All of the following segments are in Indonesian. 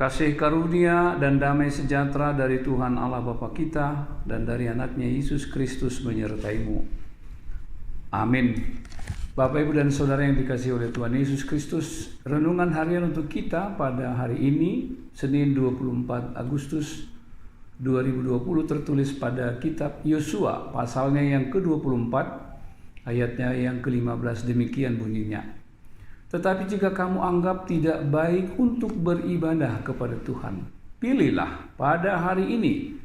Kasih karunia dan damai sejahtera dari Tuhan Allah Bapa kita dan dari anaknya Yesus Kristus menyertaimu. Amin. Bapak, Ibu, dan Saudara yang dikasihi oleh Tuhan Yesus Kristus, renungan harian untuk kita pada hari ini, Senin 24 Agustus 2020, tertulis pada kitab Yosua, pasalnya yang ke-24, ayatnya yang ke-15, demikian bunyinya. Tetapi jika kamu anggap tidak baik untuk beribadah kepada Tuhan, pilihlah pada hari ini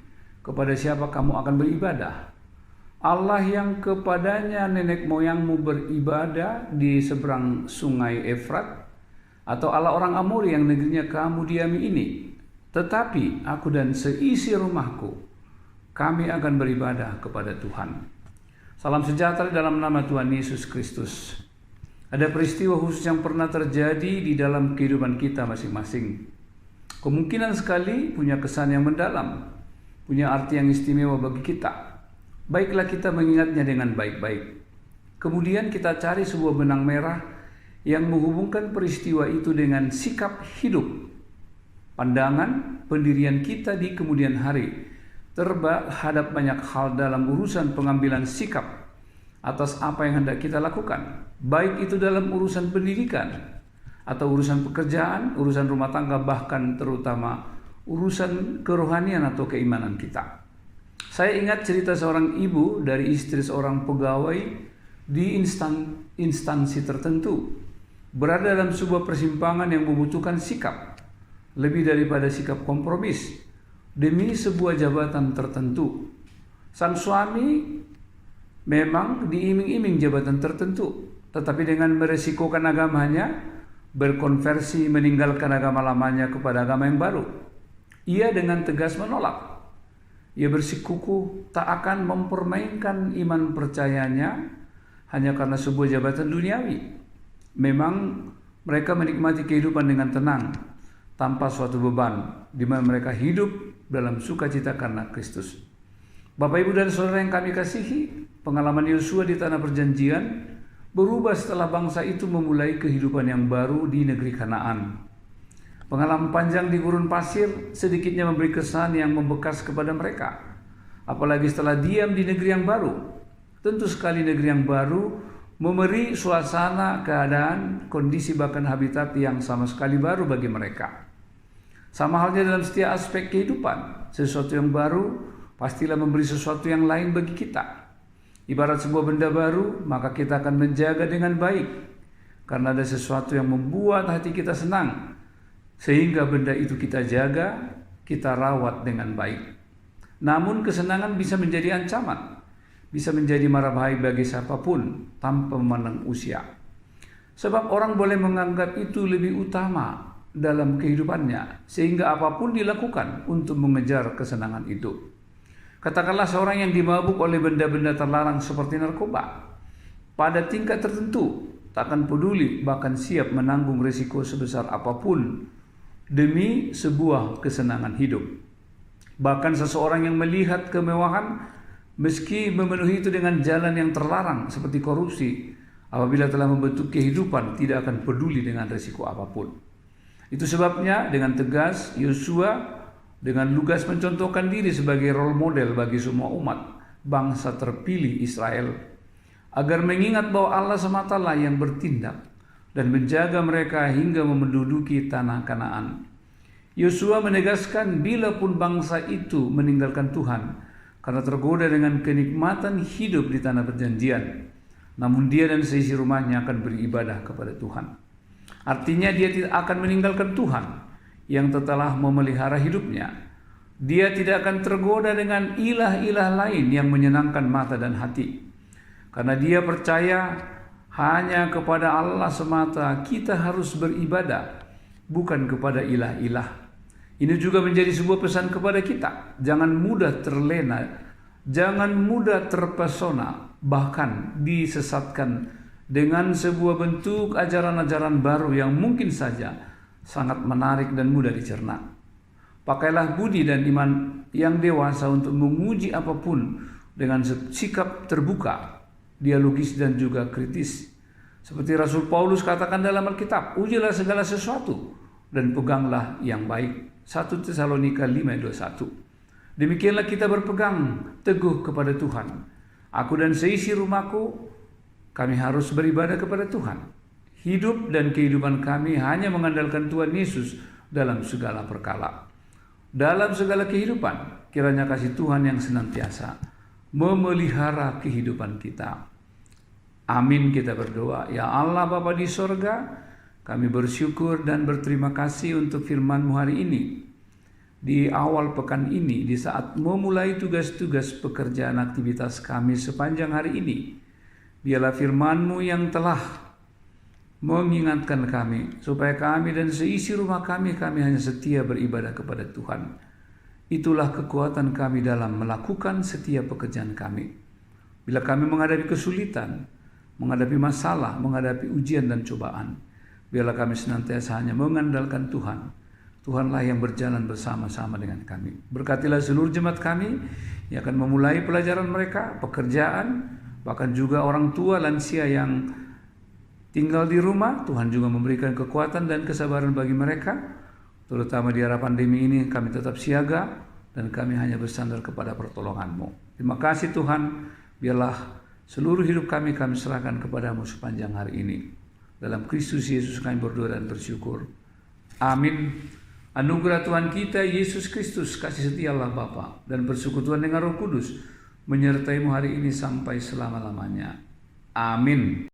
kepada siapa kamu akan beribadah. Allah yang kepadanya nenek moyangmu beribadah di seberang sungai Efrat, atau Allah orang Amori yang negerinya kamu diami ini. Tetapi aku dan seisi rumahku, kami akan beribadah kepada Tuhan. Salam sejahtera dalam nama Tuhan Yesus Kristus. Ada peristiwa khusus yang pernah terjadi di dalam kehidupan kita masing-masing. Kemungkinan sekali punya kesan yang mendalam, punya arti yang istimewa bagi kita. Baiklah kita mengingatnya dengan baik-baik. Kemudian kita cari sebuah benang merah yang menghubungkan peristiwa itu dengan sikap hidup, pandangan, pendirian kita di kemudian hari terhadap banyak hal dalam urusan pengambilan sikap atas apa yang hendak kita lakukan, baik itu dalam urusan pendidikan atau urusan pekerjaan, urusan rumah tangga, bahkan terutama urusan kerohanian atau keimanan kita. Saya ingat cerita seorang ibu dari istri seorang pegawai di instansi tertentu, berada dalam sebuah persimpangan yang membutuhkan sikap lebih daripada sikap kompromis demi sebuah jabatan tertentu. Sang suami memang diiming-iming jabatan tertentu, tetapi dengan meresikokan agamanya, berkonversi meninggalkan agama lamanya kepada agama yang baru. Ia dengan tegas menolak. Ia bersikukuh tak akan mempermainkan iman percayanya hanya karena sebuah jabatan duniawi. Memang mereka menikmati kehidupan dengan tenang, tanpa suatu beban, di mana mereka hidup dalam sukacita karena Kristus. Bapak, Ibu, dan Saudara yang kami kasihi, pengalaman Yosua di tanah perjanjian berubah setelah bangsa itu memulai kehidupan yang baru di negeri Kanaan. Pengalaman panjang di gurun pasir sedikitnya memberi kesan yang membekas kepada mereka. Apalagi setelah diam di negeri yang baru. Tentu sekali negeri yang baru memberi suasana, keadaan, kondisi, bahkan habitat yang sama sekali baru bagi mereka. Sama halnya dalam setiap aspek kehidupan, sesuatu yang baru pastilah memberi sesuatu yang lain bagi kita. Ibarat sebuah benda baru, maka kita akan menjaga dengan baik, karena ada sesuatu yang membuat hati kita senang, sehingga benda itu kita jaga, kita rawat dengan baik. Namun kesenangan bisa menjadi ancaman, bisa menjadi mara bahaya bagi siapapun tanpa memandang usia. Sebab orang boleh menganggap itu lebih utama dalam kehidupannya, sehingga apapun dilakukan untuk mengejar kesenangan itu. Katakanlah seorang yang dimabuk oleh benda-benda terlarang seperti narkoba, pada tingkat tertentu tak akan peduli, bahkan siap menanggung risiko sebesar apapun demi sebuah kesenangan hidup. Bahkan seseorang yang melihat kemewahan meski memenuhi itu dengan jalan yang terlarang seperti korupsi, apabila telah membentuk kehidupan tidak akan peduli dengan risiko apapun. Itu sebabnya dengan tegas Yosua dengan lugas mencontohkan diri sebagai role model bagi semua umat bangsa terpilih Israel, agar mengingat bahwa Allah sematalah yang bertindak dan menjaga mereka hingga menduduki tanah Kanaan. Yosua menegaskan bila pun bangsa itu meninggalkan Tuhan karena tergoda dengan kenikmatan hidup di tanah perjanjian, namun dia dan seisi rumahnya akan beribadah kepada Tuhan. Artinya dia tidak akan meninggalkan Tuhan yang telah memelihara hidupnya. Dia tidak akan tergoda dengan ilah-ilah lain yang menyenangkan mata dan hati. Karena dia percaya hanya kepada Allah semata kita harus beribadah, bukan kepada ilah-ilah. Ini juga menjadi sebuah pesan kepada kita. Jangan mudah terlena, jangan mudah terpesona, bahkan disesatkan dengan sebuah bentuk ajaran-ajaran baru yang mungkin saja sangat menarik dan mudah dicerna. Pakailah budi dan iman yang dewasa untuk menguji apapun dengan sikap terbuka, dialogis dan juga kritis. Seperti Rasul Paulus katakan dalam Alkitab, ujilah segala sesuatu dan peganglah yang baik. 1 Tesalonika 5 ayat 21. Demikianlah kita berpegang teguh kepada Tuhan. Aku dan seisi rumahku, kami harus beribadah kepada Tuhan. Hidup dan kehidupan kami hanya mengandalkan Tuhan Yesus dalam segala perkala. Dalam segala kehidupan, kiranya kasih Tuhan yang senantiasa memelihara kehidupan kita. Amin, kita berdoa. Ya Allah Bapa di sorga, kami bersyukur dan berterima kasih untuk firman-Mu hari ini. Di awal pekan ini, di saat memulai tugas-tugas pekerjaan aktivitas kami sepanjang hari ini, biarlah firman-Mu yang telah mengingatkan kami, supaya kami dan seisi rumah kami hanya setia beribadah kepada Tuhan. Itulah kekuatan kami dalam melakukan setiap pekerjaan kami. Bila kami menghadapi kesulitan, menghadapi masalah, menghadapi ujian dan cobaan, biarlah kami senantiasa hanya mengandalkan Tuhan. Tuhanlah yang berjalan bersama-sama dengan kami. Berkatilah seluruh jemaat kami yang akan memulai pelajaran mereka, pekerjaan, bahkan juga orang tua lansia yang tinggal di rumah. Tuhan juga memberikan kekuatan dan kesabaran bagi mereka. Terutama di era pandemi ini kami tetap siaga dan kami hanya bersandar kepada pertolongan-Mu. Terima kasih Tuhan, biarlah seluruh hidup kami serahkan kepada-Mu sepanjang hari ini. Dalam Kristus Yesus kami berdoa dan bersyukur. Amin. Anugerah Tuhan kita Yesus Kristus, kasih setia Allah Bapa, dan persekutuan dengan Roh Kudus menyertai-Mu hari ini sampai selama-lamanya. Amin.